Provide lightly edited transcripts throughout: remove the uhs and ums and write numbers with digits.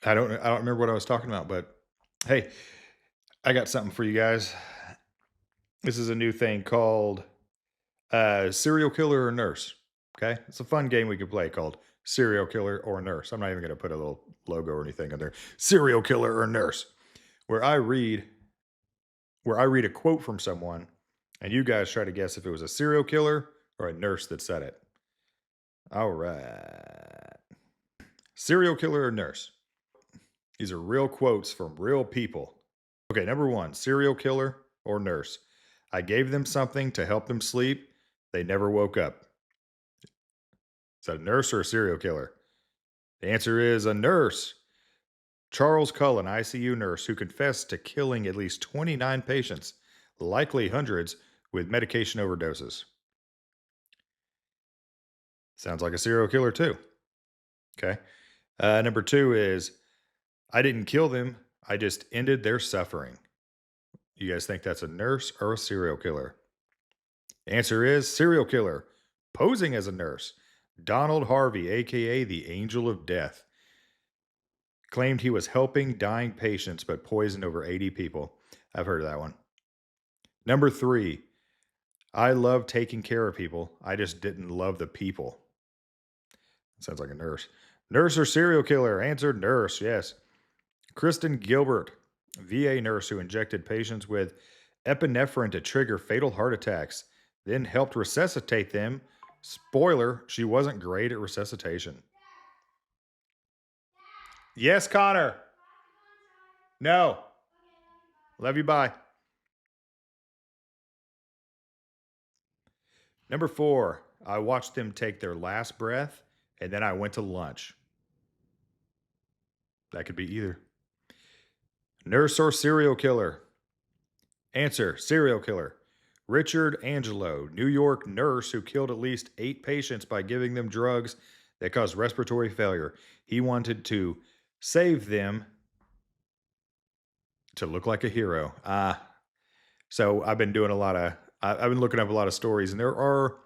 I don't remember what I was talking about, but hey, I got something for you guys. This is a new thing called Serial Killer or Nurse. Okay? It's a fun game we could play called Serial Killer or Nurse. I'm not even going to put a little logo or anything on there. Serial Killer or Nurse, where I read where I read a quote from someone and you guys try to guess if it was a serial killer or a nurse that said it. All right. Serial killer or nurse? These are real quotes from real people. Okay, number one, serial killer or nurse. I gave them something to help them sleep. They never woke up. Is that a nurse or a serial killer? The answer is a nurse. Charles Cullen, ICU nurse, who confessed to killing at least 29 patients, likely hundreds, with medication overdoses. Sounds like a serial killer, too. Okay. Number two is I didn't kill them. I just ended their suffering. You guys think that's a nurse or a serial killer? Answer is serial killer, posing as a nurse. Donald Harvey, aka the Angel of Death, claimed he was helping dying patients but poisoned over 80 people. I've heard of that one. Number three, I love taking care of people. I just didn't love the people. Sounds like a nurse. Nurse or serial killer? Answer nurse, yes. Kristen Gilbert, VA nurse who injected patients with epinephrine to trigger fatal heart attacks, then helped resuscitate them. Spoiler, she wasn't great at resuscitation. Yes, Connor. No. Love you. Bye. Number four, I watched them take their last breath and then I went to lunch. That could be either. Nurse or serial killer? Answer serial killer. Richard Angelo, New York nurse who killed at least 8 patients by giving them drugs that caused respiratory failure. He wanted to save them to look like a hero. So I've been doing a lot of, I've been looking up a lot of stories, and there are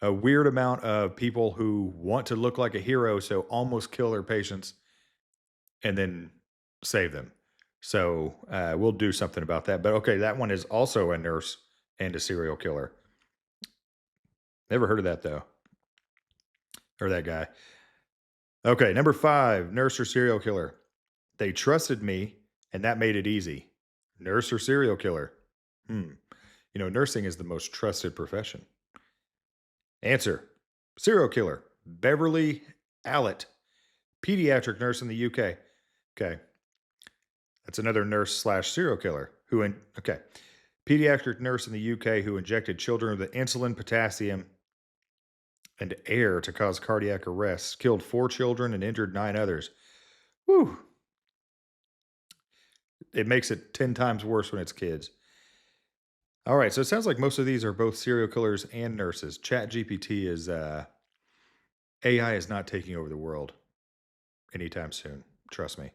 a weird amount of people who want to look like a hero, so almost kill their patients and then save them. So we'll do something about that. But okay, that one is also a nurse and a serial killer. Never heard of that though, or that guy. Okay, number five, nurse or serial killer. They trusted me, and that made it easy. Nurse or serial killer? Hmm. Nursing is the most trusted profession. Answer serial killer. Beverly Allett, pediatric nurse in the UK. Okay, that's another nurse slash serial killer okay, pediatric nurse in the UK who injected children with insulin, potassium, and air to cause cardiac arrest, killed 4 children and injured 9 others. Whew. It makes it 10 times worse when it's kids. All right, so it sounds like most of these are both serial killers and nurses. Chat GPT is AI is not taking over the world anytime soon. Trust me.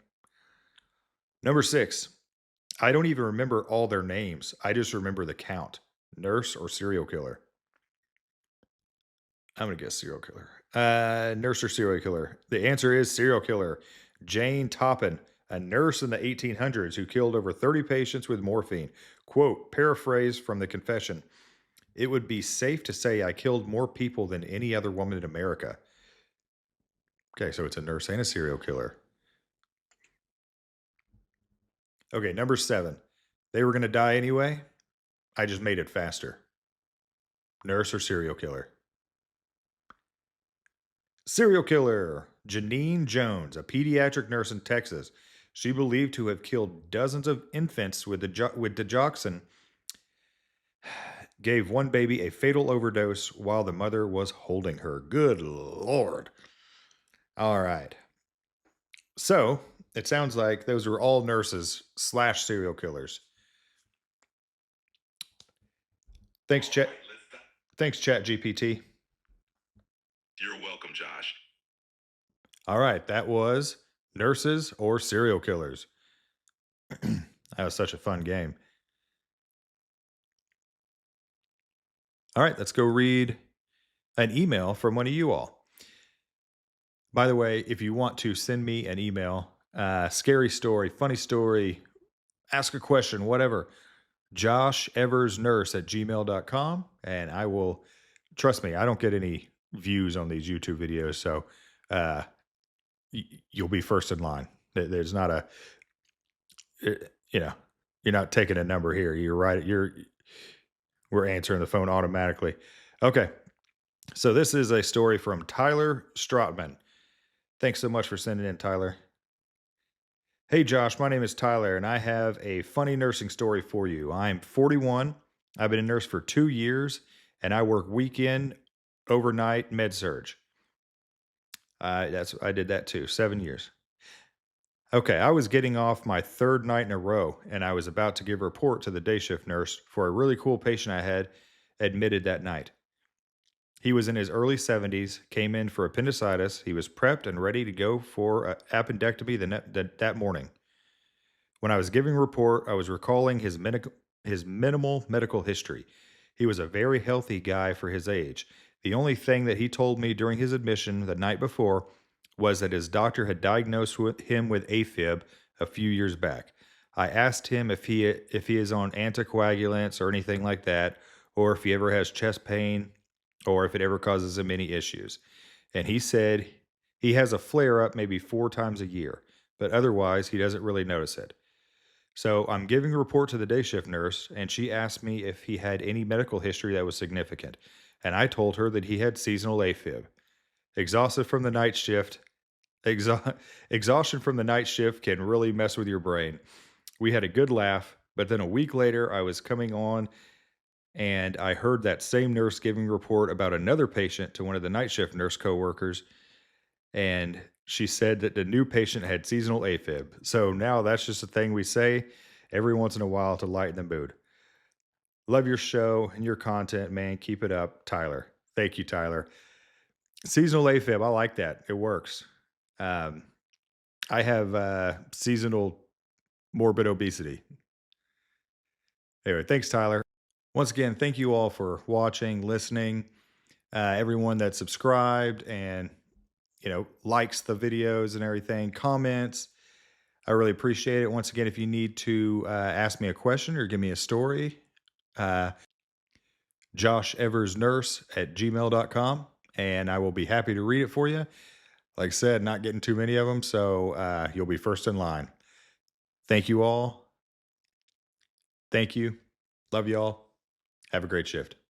Number six, I don't even remember all their names. I just remember the count. Nurse or serial killer? I'm gonna guess serial killer. Nurse or serial killer? The answer is serial killer. Jane Toppin, a nurse in the 1800s who killed over 30 patients with morphine. Quote, paraphrase from the confession. It would be safe to say I killed more people than any other woman in America. Okay, so it's a nurse and a serial killer. Okay, number seven. They were going to die anyway. I just made it faster. Nurse or serial killer? Serial killer. Janine Jones, a pediatric nurse in Texas. She believed to have killed dozens of infants with digoxin, gave one baby a fatal overdose while the mother was holding her. Good Lord. All right. So it sounds like those were all nurses slash serial killers. Thanks, Chat. Thanks, Chat GPT. You're welcome, Josh. All right, that was nurses or serial killers. That was such a fun game. All right, let's go read an email from one of you all. By the way, if you want to send me an email, scary story, funny story, ask a question, whatever. Josh Evers Nurse at gmail.com. And I will, trust me, I don't get any views on these YouTube videos. So uh, you'll be first in line. There's not a, uh, you know, you're not taking a number here. You're right. We're answering the phone automatically. Okay. So this is a story from Tyler Strotman. Thanks so much for sending in, Tyler. Hey Josh, my name is Tyler and I have a funny nursing story for you. I'm 41. I've been a nurse for 2 years and I work weekend, overnight med surge. I did that too, 7 years. Okay, I was getting off my third night in a row and I was about to give a report to the day shift nurse for a really cool patient I had admitted that night. He was in his early 70s, came in for appendicitis. He was prepped and ready to go for an appendectomy that morning. When I was giving a report, I was recalling his minimal medical history. He was a very healthy guy for his age. The only thing that he told me during his admission the night before was that his doctor had diagnosed him with AFib a few years back. I asked him if he is on anticoagulants or anything like that, or if he ever has chest pain, or if it ever causes him any issues. And he said he has a flare up maybe 4 times a year, but otherwise he doesn't really notice it. So I'm giving a report to the day shift nurse, and she asked me if he had any medical history that was significant. And I told her that he had seasonal AFib. Exhausted from the night shift, exhaustion from the night shift can really mess with your brain. We had a good laugh, but then a week later, I was coming on and I heard that same nurse giving a report about another patient to one of the night shift nurse coworkers, and she said that the new patient had seasonal AFib. So now that's just a thing we say every once in a while to lighten the mood. Love your show and your content, man. Keep it up, Tyler. Thank you, Tyler. Seasonal AFib, I like that. It works. Um, I have seasonal morbid obesity. Anyway, thanks, Tyler. Once again, thank you all for watching, listening, everyone that subscribed and likes the videos and everything, comments. I really appreciate it. Once again, if you need to ask me a question or give me a story, uh, Josh Evers Nurse at gmail.com, and I will be happy to read it for you. Like I said, not getting too many of them, so you'll be first in line. Thank you all. Thank you. Love y'all. Have a great shift.